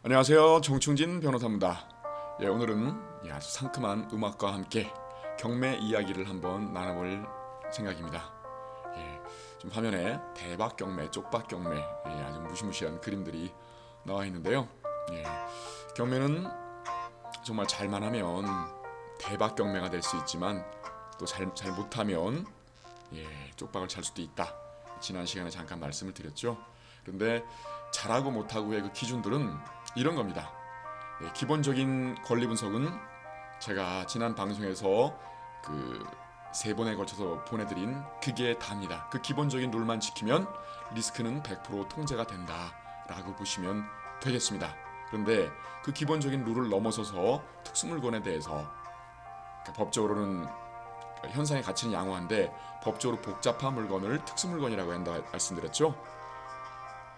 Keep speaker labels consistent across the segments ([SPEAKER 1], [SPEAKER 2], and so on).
[SPEAKER 1] 안녕하세요. 정충진 변호사입니다. 오늘은 아주 상큼한 음악과 함께 경매 이야기를 한번 나눠볼 생각입니다. 좀 화면에 대박 경매, 쪽박 경매, 아주 무시무시한 그림들이 나와 있는데요. 경매는 정말 잘만 하면 대박 경매가 될 수 있지만 또 잘 못하면 쪽박을 찰 수도 있다. 지난 시간에 잠깐 말씀을 드렸죠. 그런데 잘하고 못하고의 그 기준들은 이런 겁니다. 기본적인 권리 분석은 제가 지난 방송에서 그 3번에 걸쳐서 보내드린 그게 답니다. 그 기본적인 룰만 지키면 리스크는 100% 통제가 된다라고 보시면 되겠습니다. 그런데 그 기본적인 룰을 넘어서서 특수물건에 대해서 법적으로는 현상의 가치는 양호한데 법적으로 복잡한 물건을 특수물건이라고 한다 말씀드렸죠.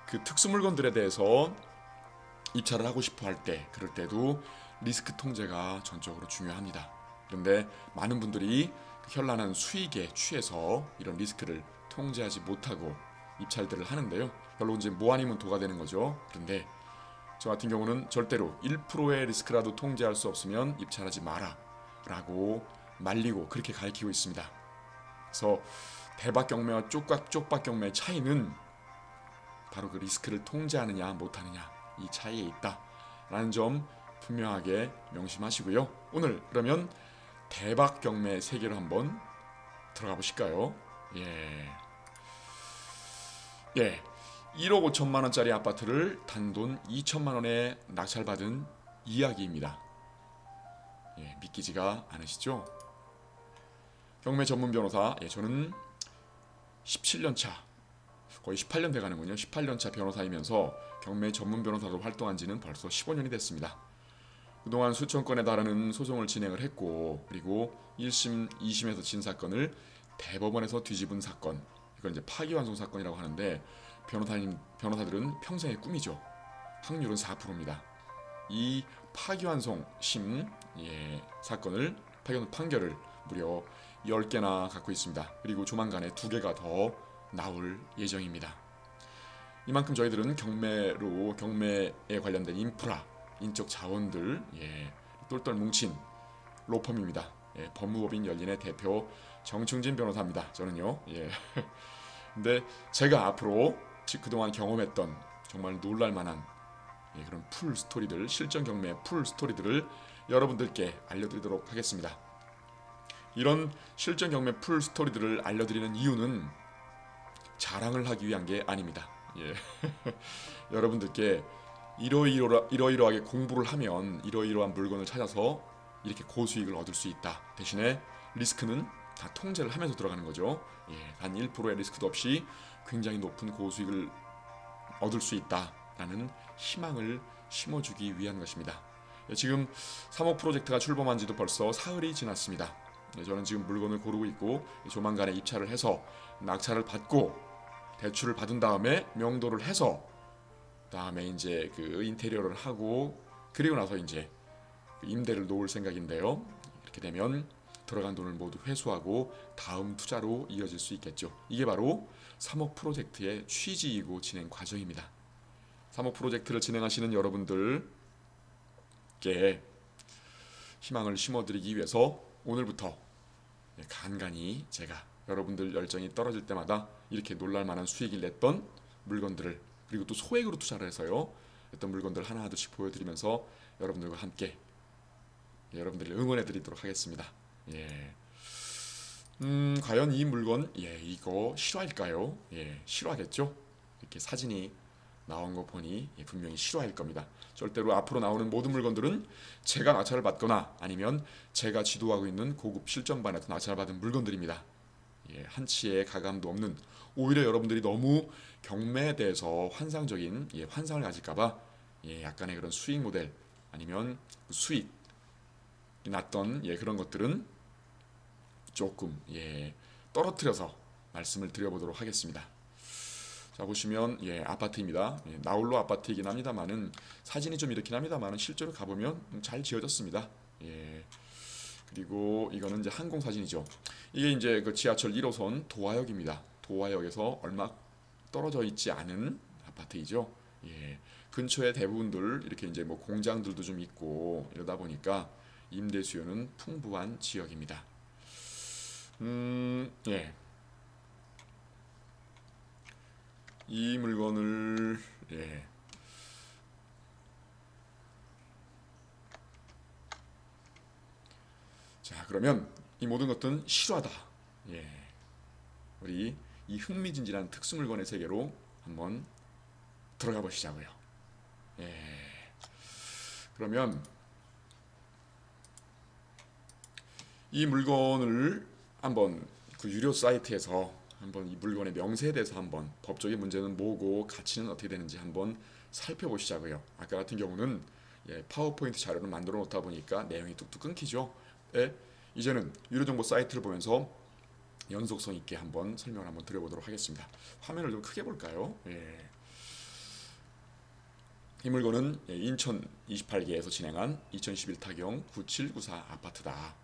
[SPEAKER 1] 그 특수물건들에 대해서 입찰을 하고 싶어 할 때, 그럴 때도 리스크 통제가 전적으로 중요합니다. 그런데 많은 분들이 현란한 수익에 취해서 이런 리스크를 통제하지 못하고 입찰들을 하는데요. 결국 이제 뭐 아니면 도가 되는 거죠. 그런데 저 같은 경우는 절대로 1%의 리스크라도 통제할 수 없으면 입찰하지 마라 라고 말리고 그렇게 가르치고 있습니다. 그래서 대박 경매와 쪽박 경매의 차이는 바로 그 리스크를 통제하느냐 못하느냐 이 차이에 있다라는 점 분명하게 명심하시고요. 오늘 그러면 대박 경매 세계로 한번 들어가 보실까요? 1억 5천만 원짜리 아파트를 단돈 2천만 원에 낙찰받은 이야기입니다. 믿기지가 않으시죠? 경매 전문 변호사, 저는 17년 차, 거의 18년 돼가는군요. 18년 차 변호사이면서 경매 전문 변호사로 활동한 지는 벌써 15년이 됐습니다. 그동안 수천 건에 달하는 소송을 진행을 했고, 그리고 1심, 2심에서 진 사건을 대법원에서 뒤집은 사건, 이걸 이제 파기환송 사건이라고 하는데 변호사들은 평생의 꿈이죠. 확률은 4%입니다. 이 파기환송 심 사건을 파기환송 판결을 무려 10개나 갖고 있습니다. 그리고 조만간에 2개가 더 나올 예정입니다. 이만큼 저희들은 경매에 관련된 인프라, 인적 자원들 똘똘 뭉친 로펌입니다. 법무법인 열린의 대표 정충진 변호사입니다. 저는요. 근데 제가 앞으로 그동안 경험했던 정말 놀랄만한 그런 풀 스토리들, 실전 경매의 풀 스토리들을 여러분들께 알려드리도록 하겠습니다. 이런 실전 경매 풀 스토리들을 알려드리는 이유는 자랑을 하기 위한 게 아닙니다. 여러분들께 이러이러하게 공부를 하면 이러이러한 물건을 찾아서 이렇게 고수익을 얻을 수 있다. 대신에 리스크는 다 통제를 하면서 들어가는 거죠. 단 1%의 리스크도 없이 굉장히 높은 고수익을 얻을 수 있다라는 희망을 심어주기 위한 것입니다. 지금 3호 프로젝트가 출범한 지도 벌써 사흘이 지났습니다. 저는 지금 물건을 고르고 있고 조만간에 입찰을 해서 낙찰을 받고 대출을 받은 다음에 명도를 해서 다음에 이제 그 인테리어를 하고 그리고 나서 이제 임대를 놓을 생각인데요. 이렇게 되면 들어간 돈을 모두 회수하고 다음 투자로 이어질 수 있겠죠. 이게 바로 3억 프로젝트의 취지이고 진행 과정입니다. 3억 프로젝트를 진행하시는 여러분들께 희망을 심어드리기 위해서 오늘부터 간간히 제가 여러분들 열정이 떨어질 때마다 이렇게 놀랄만한 수익을 냈던 물건들을 그리고 또 소액으로 투자를 해서요 했던 물건들 하나하나씩 보여드리면서 여러분들과 함께 여러분들을 응원해드리도록 하겠습니다. 과연 이 물건 이거 실화일까요? 실화겠죠? 이렇게 사진이 나온 거 보니 분명히 실화일 겁니다. 절대로 앞으로 나오는 모든 물건들은 제가 낙찰을 받거나 아니면 제가 지도하고 있는 고급 실전반에서 낙찰을 받은 물건들입니다. 한치의 가감도 없는, 오히려 여러분들이 너무 경매에 대해서 환상적인 환상을 가질까봐 약간의 그런 수익 모델 아니면 수익 났던 그런 것들은 조금 떨어뜨려서 말씀을 드려보도록 하겠습니다. 자, 보시면 아파트입니다. 나홀로 아파트이긴 합니다만은 사진이 좀 이렇긴 합니다만은 실제로 가보면 잘 지어졌습니다. 그리고 이거는 이제 항공 사진이죠. 이게 이제 그 지하철 1호선 도화역입니다. 도화역에서 얼마 떨어져 있지 않은 아파트이죠. 근처에 대부분들 이렇게 이제 뭐 공장들도 좀 있고 이러다 보니까 임대 수요는 풍부한 지역입니다. 예. 이 물건을 예. 자, 그러면 이 모든 것들은 실화다. 예. 우리 이 흥미진진한 특수 물건의 세계로 한번 들어가 보시자고요. 예. 그러면 이 물건을 한번 그 유료 사이트에서 한번 이 물건의 명세에 대해서 한번 법적인 문제는 뭐고 가치는 어떻게 되는지 한번 살펴보시자고요. 아까 같은 경우는 예, 파워포인트 자료를 만들어 놓다 보니까 내용이 뚝뚝 끊기죠. 예, 이제는 유료 정보 사이트를 보면서 연속성 있게 한번 설명을 한번 드려보도록 하겠습니다. 화면을 좀 크게 볼까요? 예. 이 물건은 인천 28개에서 진행한 2011 타경 9794 아파트다.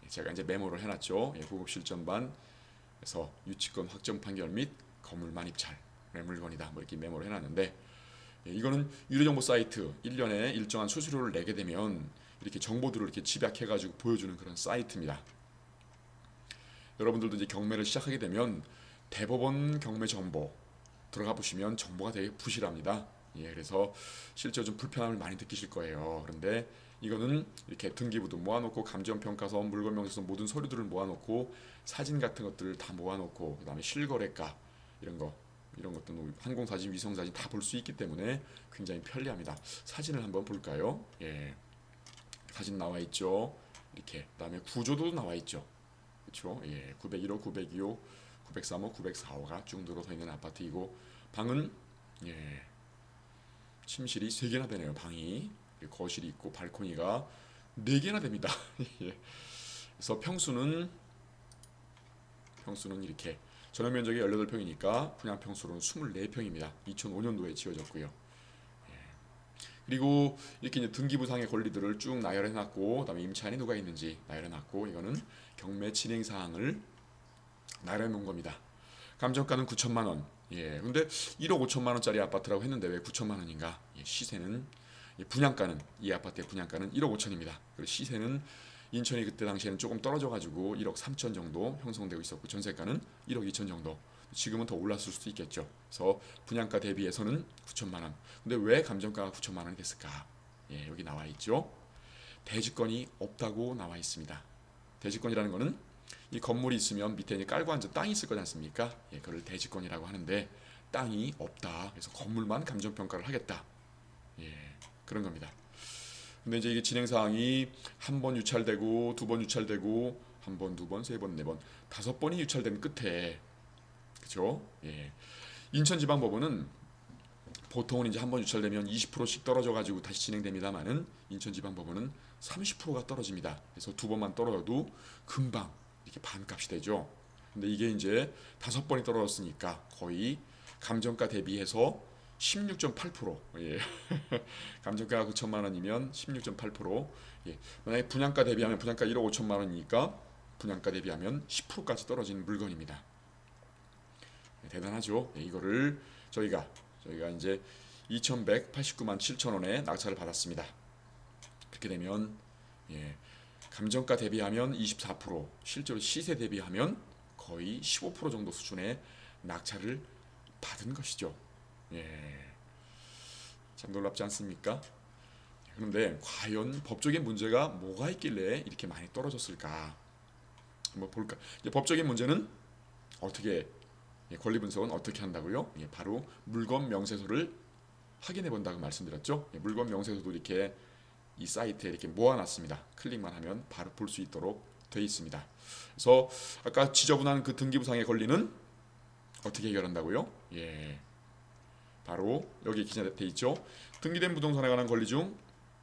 [SPEAKER 1] 제가 이제 메모를 해놨죠. 고급 실전반에서 유치권 확정 판결 및 건물 만입찰의 물건이다. 뭐 이렇게 메모를 해놨는데 이거는 유료정보 사이트 1년에 일정한 수수료를 내게 되면 이렇게 정보들을 이렇게 집약해가지고 보여주는 그런 사이트입니다. 여러분들도 이제 경매를 시작하게 되면 대법원 경매 정보 들어가 보시면 정보가 되게 부실합니다. 예, 그래서 실제로 좀 불편함을 많이 느끼실 거예요. 그런데 이거는 이렇게 등기부도 모아놓고 감정평가서, 물건명세서 모든 서류들을 모아놓고 사진 같은 것들을 다 모아놓고 그다음에 실거래가 이런 것도 항공사진, 위성사진 다 볼 수 있기 때문에 굉장히 편리합니다. 사진을 한번 볼까요? 예, 사진 나와 있죠. 이렇게 그다음에 구조도 나와 있죠. 그렇죠? 예, 901호, 902호, 903호, 904호가 쭉 늘어서 있는 아파트이고 방은 예, 침실이 3개나 되네요. 방이 거실이 있고 발코니가 4개나 됩니다. 예. 그래서 평수는 이렇게 전용 면적이 18평이니까 분양 평수로는 24평입니다. 2005년도에 지어졌고요. 예. 그리고 이렇게 이제 등기부상의 권리들을 쭉 나열해놨고, 그다음에 임차인이 누가 있는지 나열해놨고, 이거는 경매 진행 사항을 나열해놓은 겁니다. 감정가는 9천만 원. 예, 근데 1억 5천만 원짜리 아파트라고 했는데 왜 9천만 원인가? 예, 시세는 분양가는 이 아파트의 분양가는 1억 5천입니다. 그리고 시세는 인천이 그때 당시에는 조금 떨어져가지고 1억 3천 정도 형성되고 있었고 전세가는 1억 2천 정도. 지금은 더 올랐을 수도 있겠죠. 그래서 분양가 대비해서는 9천만 원. 근데 왜 감정가가 9천만 원이 됐을까? 예, 여기 나와 있죠. 대지권이 없다고 나와 있습니다. 대지권이라는 거는 이 건물이 있으면 밑에 이제 깔고 앉은 땅이 있을 거지 않습니까? 예, 그걸 대지권이라고 하는데 땅이 없다. 그래서 건물만 감정평가를 하겠다. 예, 그런 겁니다. 근데 이제 이게 진행 사항이 한 번 유찰되고 두 번 유찰되고 한 번, 두 번, 세 번, 네 번, 5번이 유찰된 끝에 그죠? 예. 인천지방법원은 보통은 이제 한 번 유찰되면 20%씩 떨어져 가지고 다시 진행됩니다만은 인천지방법원은 30%가 떨어집니다. 그래서 두 번만 떨어져도 금방 이렇게 반값이 되죠. 근데 이게 이제 5번이 떨어졌으니까 거의 감정가 대비해서 16.8%. 예. 감정가가 9천만 원이면 16.8%. 예. 만약에 분양가 대비하면 분양가 1억 5천만 원이니까 분양가 대비하면 10%까지 떨어진 물건입니다. 예, 대단하죠. 예, 이거를 저희가 이제 2,189만 7천 원에 낙찰을 받았습니다. 그렇게 되면 예. 감정가 대비하면 24%, 실제로 시세 대비하면 거의 15% 정도 수준의 낙찰을 받은 것이죠. 예, 참 놀랍지 않습니까? 그런데 과연 법적인 문제가 뭐가 있길래 이렇게 많이 떨어졌을까? 한번 볼까? 이제 법적인 문제는 어떻게 권리 분석은 어떻게 한다고요? 예, 바로 물건 명세서를 확인해 본다고 말씀드렸죠. 예, 물건 명세서도 이렇게 이 사이트에 이렇게 모아놨습니다. 클릭만 하면 바로 볼 수 있도록 되어 있습니다. 그래서 아까 지저분한 그 등기부상의 권리는 어떻게 해결한다고요? 예, 바로 여기 기재되어 있죠. 등기된 부동산에 관한 권리 중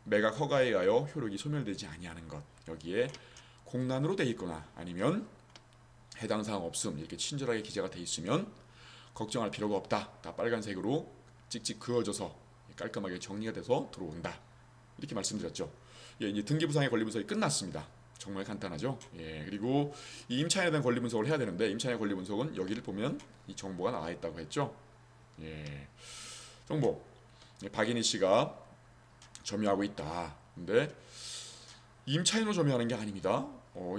[SPEAKER 1] 매각 허가에 의하여 효력이 소멸되지 아니하는 것. 여기에 공란으로 되어 있거나 아니면 해당 사항 없음 이렇게 친절하게 기재가 되어 있으면 걱정할 필요가 없다. 다 빨간색으로 찍찍 그어져서 깔끔하게 정리가 돼서 들어온다. 이렇게 말씀드렸죠. 예, 이제 등기부상의 권리 분석이 끝났습니다. 정말 간단하죠. 예, 그리고 이 임차인에 대한 권리 분석을 해야 되는데 임차인의 권리 분석은 여기를 보면 이 정보가 나와 있다고 했죠. 예, 정보. 박인희 씨가 점유하고 있다. 근데 임차인으로 점유하는 게 아닙니다.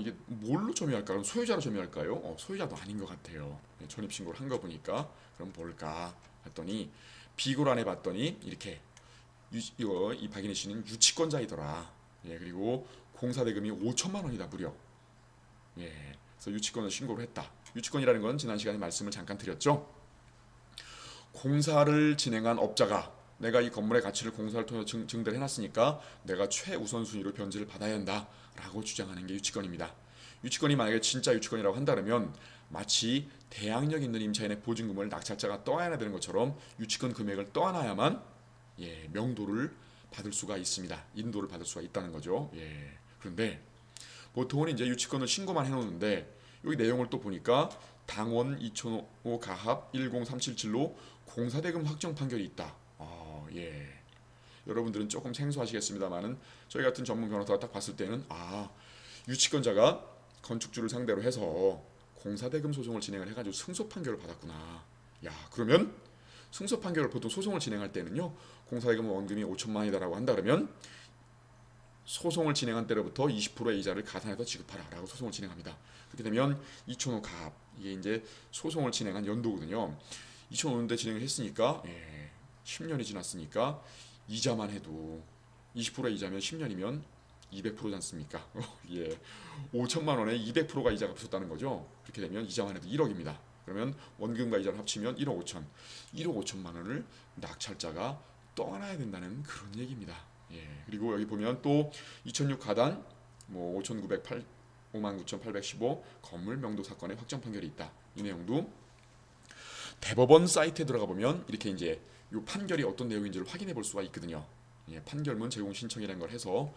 [SPEAKER 1] 이게 뭘로 점유할까? 그럼 소유자로 점유할까요? 소유자도 아닌 것 같아요. 전입신고를 한 거 보니까 그럼 뭘까 했더니 비고란에 봤더니 이렇게 이 박인희 씨는 유치권자이더라. 그리고 공사대금이 5천만 원이다 무려. 그래서 유치권을 신고를 했다. 유치권이라는 건 지난 시간에 말씀을 잠깐 드렸죠. 공사를 진행한 업자가 내가 이 건물의 가치를 공사를 통해 증대를 해놨으니까 내가 최우선순위로 변제를 받아야 한다라고 주장하는 게 유치권입니다. 유치권이 만약에 진짜 유치권이라고 한다면 마치 대항력 있는 임차인의 보증금을 낙찰자가 떠안아야 되는 것처럼 유치권 금액을 떠안아야만 명도를 받을 수가 있습니다. 인도를 받을 수가 있다는 거죠. 그런데 보통은 이제 유치권을 신고만 해놓는데 여기 내용을 또 보니까 당원 2005 가합 10377로 공사대금 확정 판결이 있다. 여러분들은 조금 생소하시겠습니다만은 저희 같은 전문 변호사가 딱 봤을 때는 유치권자가 건축주를 상대로 해서 공사대금 소송을 진행을 해가지고 승소 판결을 받았구나. 그러면 승소 판결을 보통 소송을 진행할 때는요, 공사대금 원금이 5천만 원이다라고 한다 그러면 소송을 진행한 때로부터 20%의 이자를 가산해서 지급하라라고 소송을 진행합니다. 그렇게 되면 2005 가압 이게 이제 소송을 진행한 연도거든요. 2005년도에 진행을 했으니까 10년이 지났으니까 이자만 해도 20%의 이자면 10년이면 200%지 않습니까? 5천만 원에 200%가 이자가 붙었다는 거죠. 그렇게 되면 이자만 해도 1억입니다. 그러면 원금과 이자를 합치면 1억 5천, 1억 5천만 원을 낙찰자가 떠안아야 된다는 그런 얘기입니다. 그리고 여기 보면 또 2006 가단 59,815 건물 명도 사건의 확정 판결이 있다. 이 내용도 대법원 사이트에 들어가 보면 이렇게 이제 이 판결이 어떤 내용인지를 확인해 볼 수가 있거든요. 판결문 제공 신청이라는 걸 해서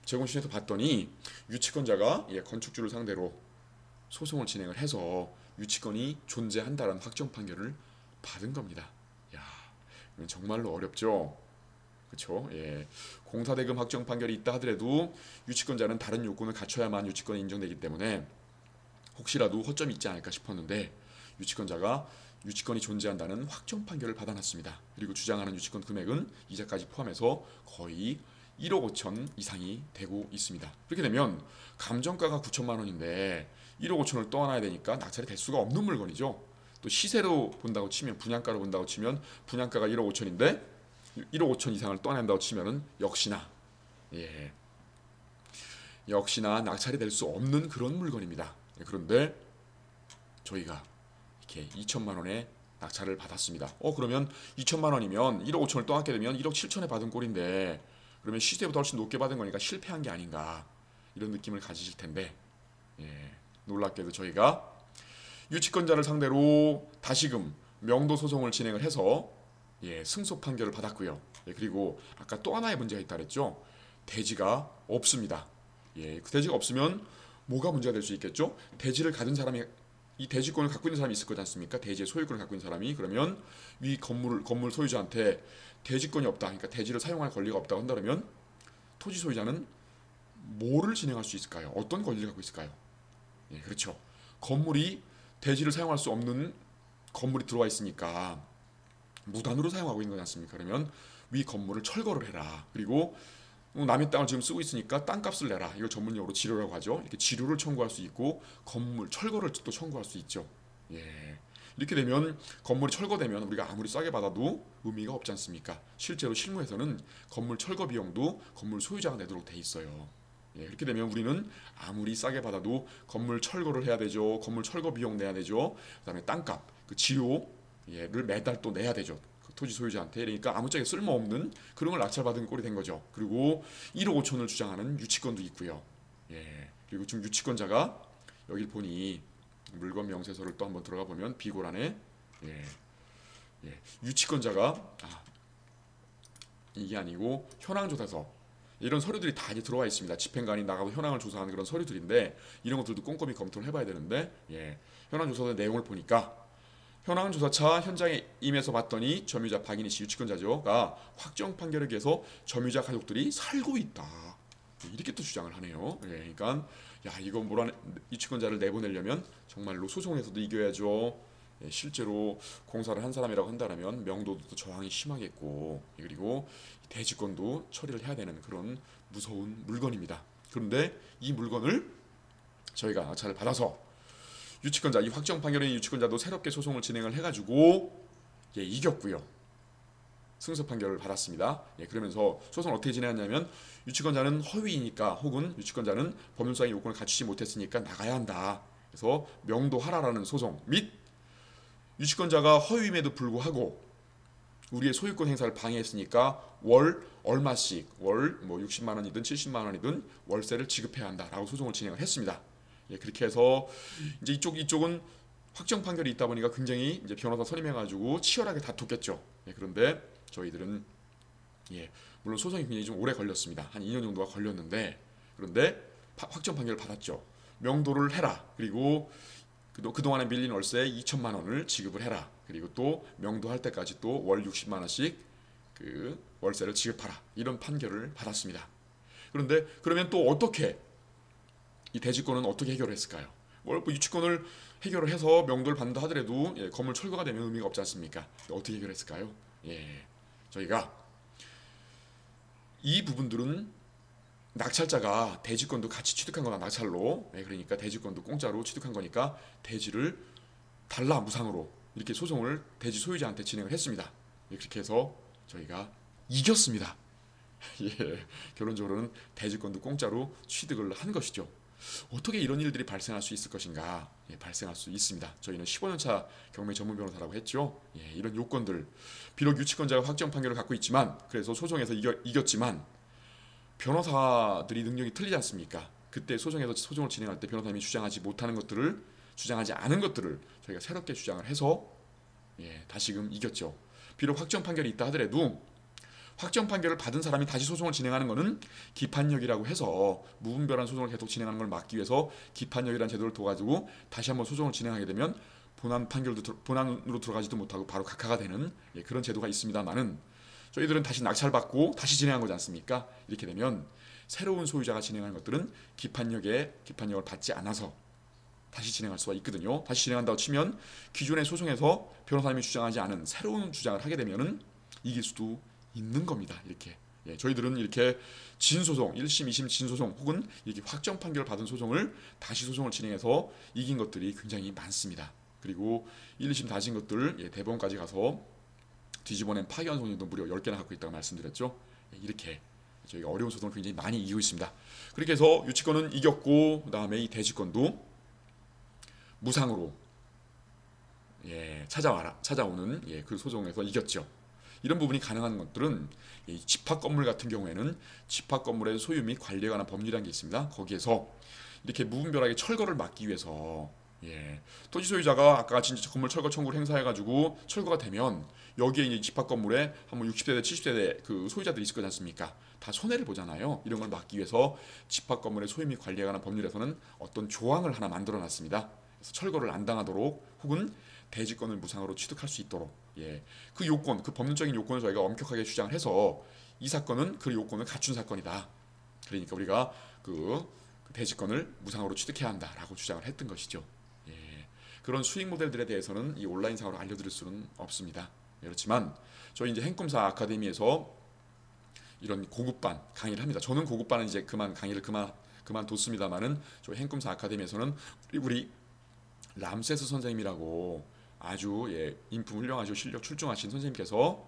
[SPEAKER 1] 제공 신청해서 봤더니 유치권자가 건축주를 상대로 소송을 진행을 해서 유치권이 존재한다는 확정 판결을 받은 겁니다. 이건 정말로 어렵죠. 그렇죠? 공사대금 확정 판결이 있다 하더라도 유치권자는 다른 요건을 갖춰야만 유치권이 인정되기 때문에 혹시라도 허점이 있지 않을까 싶었는데 유치권자가 유치권이 존재한다는 확정 판결을 받아놨습니다. 그리고 주장하는 유치권 금액은 이자까지 포함해서 거의 1억 5천 이상이 되고 있습니다. 그렇게 되면 감정가가 9천만 원인데 1억 5천을 떠안아야 되니까 낙찰이 될 수가 없는 물건이죠. 또 시세로 본다고 치면 분양가로 본다고 치면 분양가가 1억 5천인데 1억 5천 이상을 떠난다고 치면은 역시나 낙찰이 될 수 없는 그런 물건입니다. 그런데 저희가 이렇게 2천만 원에 낙찰을 받았습니다. 그러면 2천만 원이면 1억 5천을 떠안게 되면 1억 7천에 받은 꼴인데 그러면 시세보다 훨씬 높게 받은 거니까 실패한 게 아닌가 이런 느낌을 가지실 텐데 놀랍게도 저희가 유치권자를 상대로 다시금 명도 소송을 진행을 해서 승소 판결을 받았고요. 그리고 아까 또 하나의 문제가 있다 그랬죠. 대지가 없습니다. 그 대지가 없으면 뭐가 문제가 될 수 있겠죠? 대지를 가진 사람이 이 대지권을 갖고 있는 사람이 있을 거지 않습니까? 대지의 소유권을 갖고 있는 사람이 그러면 이 건물 소유자한테 대지권이 없다. 그러니까 대지를 사용할 권리가 없다고 한다면 토지 소유자는 뭐를 진행할 수 있을까요? 어떤 권리를 갖고 있을까요? 그렇죠. 건물이 대지를 사용할 수 없는 건물이 들어와 있으니까 무단으로 사용하고 있는 거지 않습니까? 그러면 위 건물을 철거를 해라. 그리고 남의 땅을 지금 쓰고 있으니까 땅값을 내라. 이걸 전문용어로 지료라고 하죠. 이렇게 지료를 청구할 수 있고 건물 철거를 또 청구할 수 있죠. 이렇게 되면 건물이 철거되면 우리가 아무리 싸게 받아도 의미가 없지 않습니까? 실제로 실무에서는 건물 철거 비용도 건물 소유자가 내도록 돼 있어요. 이렇게 되면 우리는 아무리 싸게 받아도 건물 철거를 해야 되죠. 건물 철거 비용 내야 되죠. 그다음에 땅값, 그 지료를 매달 또 내야 되죠. 그 토지 소유자한테. 그러니까 아무짝에 쓸모없는 그런 걸 낙찰받은 꼴이 된 거죠. 그리고 1억 5천을 주장하는 유치권도 있고요. 그리고 지금 유치권자가 여기 보니 물건 명세서를 또 한번 들어가 보면 비고란에 유치권자가 이게 아니고 현황조사서 이런 서류들이 다 이제 들어와 있습니다. 집행관이 나가고 현황을 조사하는 그런 서류들인데 이런 것들도 꼼꼼히 검토를 해봐야 되는데 현황조사의 내용을 보니까 현황조사차 현장에 임해서 봤더니 점유자 박인희 씨 유치권자죠가 확정 판결에 의해서 점유자 가족들이 살고 있다. 이렇게 또 주장을 하네요. 그러니까 이거 유치권자를 내보내려면 정말로 소송에서도 이겨야죠. 예, 실제로 공사를 한 사람이라고 한다면 명도도 저항이 심하겠고, 예, 그리고 대지권도 처리를 해야 되는 그런 무서운 물건입니다. 그런데 이 물건을 저희가 낙찰을 받아서 유치권자, 이 확정 판결인 유치권자도 새롭게 소송을 진행을 해가지고 예, 이겼고요. 승소 판결을 받았습니다. 예, 그러면서 소송을 어떻게 진행했냐면 유치권자는 허위이니까 혹은 유치권자는 법률상의 요건을 갖추지 못했으니까 나가야 한다. 그래서 명도하라라는 소송 및 유치권자가 허위임에도 불구하고 우리의 소유권 행사를 방해했으니까 월 얼마씩 월 뭐 60만 원이든 70만 원이든 월세를 지급해야 한다라고 소송을 진행을 했습니다. 예, 그렇게 해서 이제 이쪽은 확정 판결이 있다 보니까 굉장히 이제 변호사 선임해가지고 치열하게 다퉜겠죠. 예, 그런데 저희들은 예, 물론 소송이 굉장히 좀 오래 걸렸습니다. 한 2년 정도가 걸렸는데 그런데 확정 판결을 받았죠. 명도를 해라. 그리고 그동안에 밀린 월세 2천만 원을 지급을 해라. 그리고 또 명도할 때까지 또 월 60만 원씩 그 월세를 지급하라. 이런 판결을 받았습니다. 그런데 그러면 또 어떻게 이 대지권은 어떻게 해결을 했을까요? 뭐 유치권을 해결을 해서 명도를 받는다 하더라도 예, 건물 철거가 되면 의미가 없지 않습니까? 어떻게 해결했을까요? 예, 저희가 이 부분들은 낙찰자가 대지권도 같이 취득한 거나 낙찰로 예, 그러니까 대지권도 공짜로 취득한 거니까 대지를 달라 무상으로 이렇게 소송을 대지 소유자한테 진행을 했습니다. 예, 그렇게 해서 저희가 이겼습니다. 예, 결론적으로는 대지권도 공짜로 취득을 한 것이죠. 어떻게 이런 일들이 발생할 수 있을 것인가? 예, 발생할 수 있습니다. 저희는 15년차 경매 전문 변호사라고 했죠. 예, 이런 요건들 비록 유치권자가 확정 판결을 갖고 있지만 그래서 소송에서 이겼지만 변호사들이 능력이 틀리지 않습니까? 그때 소송에서 소송을 진행할 때 변호사님이 주장하지 못하는 것들을 주장하지 않은 것들을 저희가 새롭게 주장을 해서 예, 다시금 이겼죠. 비록 확정 판결이 있다 하더라도 확정 판결을 받은 사람이 다시 소송을 진행하는 것은 기판력이라고 해서 무분별한 소송을 계속 진행하는 걸 막기 위해서 기판력이라는 제도를 둬가지고 다시 한번 소송을 진행하게 되면 본안으로 들어가지도 못하고 바로 각하가 되는 예, 그런 제도가 있습니다만은 저희들은 다시 낙찰받고 다시 진행한 거지 않습니까? 이렇게 되면 새로운 소유자가 진행하는 것들은 기판력을 받지 않아서 다시 진행할 수가 있거든요. 다시 진행한다고 치면 기존의 소송에서 변호사님이 주장하지 않은 새로운 주장을 하게 되면은 이길 수도 있는 겁니다. 이렇게 예, 저희들은 이렇게 진소송, 1심, 2심 진소송 혹은 이렇게 확정 판결을 받은 소송을 다시 소송을 진행해서 이긴 것들이 굉장히 많습니다. 그리고 1, 2심 다진 것들 예, 대법원까지 가서 뒤집어낸 파기환 소송도 무려 10개나 갖고 있다고 말씀드렸죠. 예, 이렇게 저희가 어려운 소송을 굉장히 많이 이기고 있습니다. 그렇게 해서 유치권은 이겼고 그 다음에 이 대지권도 무상으로 예, 찾아오는 예, 그 소송에서 이겼죠. 이런 부분이 가능한 것들은 집합 건물 같은 경우에는 집합 건물의 소유 및 관리에 관한 법률이라는 게 있습니다. 거기에서 이렇게 무분별하게 철거를 막기 위해서 예, 토지 소유자가 아까 같이 건물 철거 청구를 행사해가지고 철거가 되면 여기에 이제 집합 건물에 한번 60세대, 70세대 그 소유자들이 있을 거지 않습니까? 다 손해를 보잖아요. 이런 걸 막기 위해서 집합 건물의 소유 및 관리에 관한 법률에서는 어떤 조항을 하나 만들어놨습니다. 그래서 철거를 안 당하도록 혹은 대지권을 무상으로 취득할 수 있도록 예, 그 요건, 그 법률적인 요건을 저희가 엄격하게 주장을 해서 이 사건은 그 요건을 갖춘 사건이다. 그러니까 우리가 그 대지권을 무상으로 취득해야 한다라고 주장을 했던 것이죠. 예, 그런 수익 모델들에 대해서는 이 온라인상으로 알려드릴 수는 없습니다. 그렇지만 저희 이제 행꿈사 아카데미에서 이런 고급반 강의를 합니다. 저는 고급반은 이제 강의를 그만뒀습니다만은 저희 행꿈사 아카데미에서는 우리 람세스 선생님이라고 아주 예, 인품 훌륭하시고 실력 출중하신 선생님께서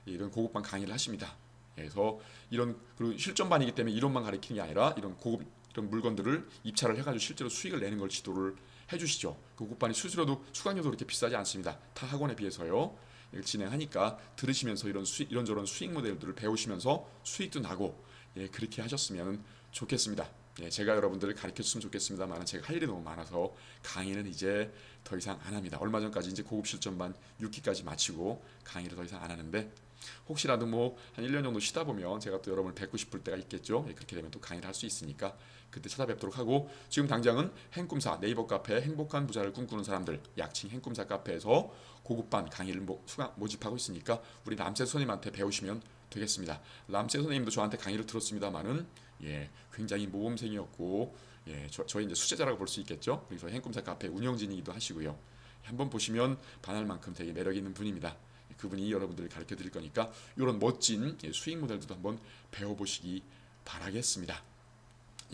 [SPEAKER 1] 이런 고급반 강의를 하십니다. 그래서 이런 그리고 실전반이기 때문에 이론만 가르치는 게 아니라 이런 고급 이런 물건들을 입찰을 해가지고 실제로 수익을 내는 걸 지도를 해주시죠. 고급반이 수강료도 그렇게 비싸지 않습니다. 타 학원에 비해서요. 이걸 진행하니까 들으시면서 이런저런 수익 모델들을 배우시면서 수익도 나고 예, 그렇게 하셨으면 좋겠습니다. 예, 제가 여러분들을 가르쳐줬으면 좋겠습니다만 제가 할 일이 너무 많아서 강의는 이제 더 이상 안 합니다. 얼마 전까지 이제 고급 실전반 6기까지 마치고 강의를 더 이상 안 하는데 혹시라도 뭐 한 1년 정도 쉬다 보면 제가 또 여러분을 뵙고 싶을 때가 있겠죠. 예, 그렇게 되면 또 강의를 할 수 있으니까 그때 찾아뵙도록 하고 지금 당장은 행꿈사 네이버 카페 행복한 부자를 꿈꾸는 사람들 약칭 행꿈사 카페에서 고급반 강의를 모집하고 있으니까 우리 람세 선생님한테 배우시면 되겠습니다. 람세 선생님도 저한테 강의를 들었습니다만은 예, 굉장히 모범생이었고 예, 저희 이제 수제자라고 볼 수 있겠죠. 그래서 행꿈사 카페 운영진이기도 하시고요. 한번 보시면 반할 만큼 되게 매력 있는 분입니다. 그분이 여러분들을 가르쳐 드릴 거니까 이런 멋진 수익 모델들도 한번 배워보시기 바라겠습니다.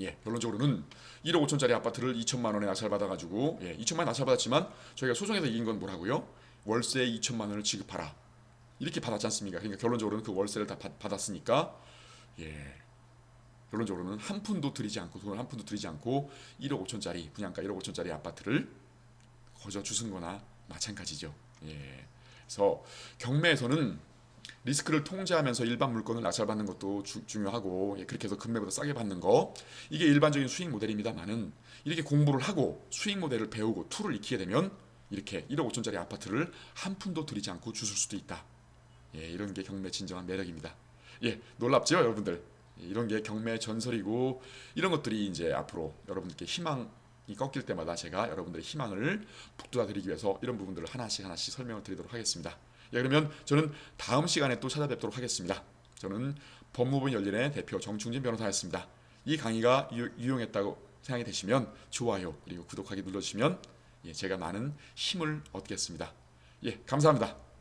[SPEAKER 1] 예, 결론적으로는 1억 5천짜리 아파트를 2천만 원에 낙찰받아가지고 2천만 원 낙찰받았지만 저희가 소송에서 이긴 건 뭐라고요? 월세 2천만 원을 지급하라 이렇게 받았지 않습니까? 그러니까 결론적으로는 그 월세를 다 받았으니까 결론적으로는 한 푼도 들이지 않고 돈을 한 푼도 들이지 않고 1억 5천짜리 분양가 1억 5천짜리 아파트를 거저 주순 거나 마찬가지죠. 그래서 경매에서는 리스크를 통제하면서 일반 물건을 낙찰받는 것도 중요하고 그렇게 해서 금매보다 싸게 받는 거 이게 일반적인 수익 모델입니다만은 이렇게 공부를 하고 수익 모델을 배우고 툴을 익히게 되면 이렇게 1억 5천짜리 아파트를 한 푼도 들이지 않고 주실 수도 있다. 이런 게 경매 진정한 매력입니다. 놀랍죠, 여러분들? 이런 게 경매 전설이고 이런 것들이 이제 앞으로 여러분들께 희망이 꺾일 때마다 제가 여러분들의 희망을 북돋아 드리기 위해서 이런 부분들을 하나씩 설명을 드리도록 하겠습니다. 그러면 저는 다음 시간에 또 찾아뵙도록 하겠습니다. 저는 법무부 열린의 대표 정충진 변호사였습니다. 이 강의가 유용했다고 생각이 되시면 좋아요 그리고 구독하기 눌러주시면 제가 많은 힘을 얻겠습니다. 감사합니다.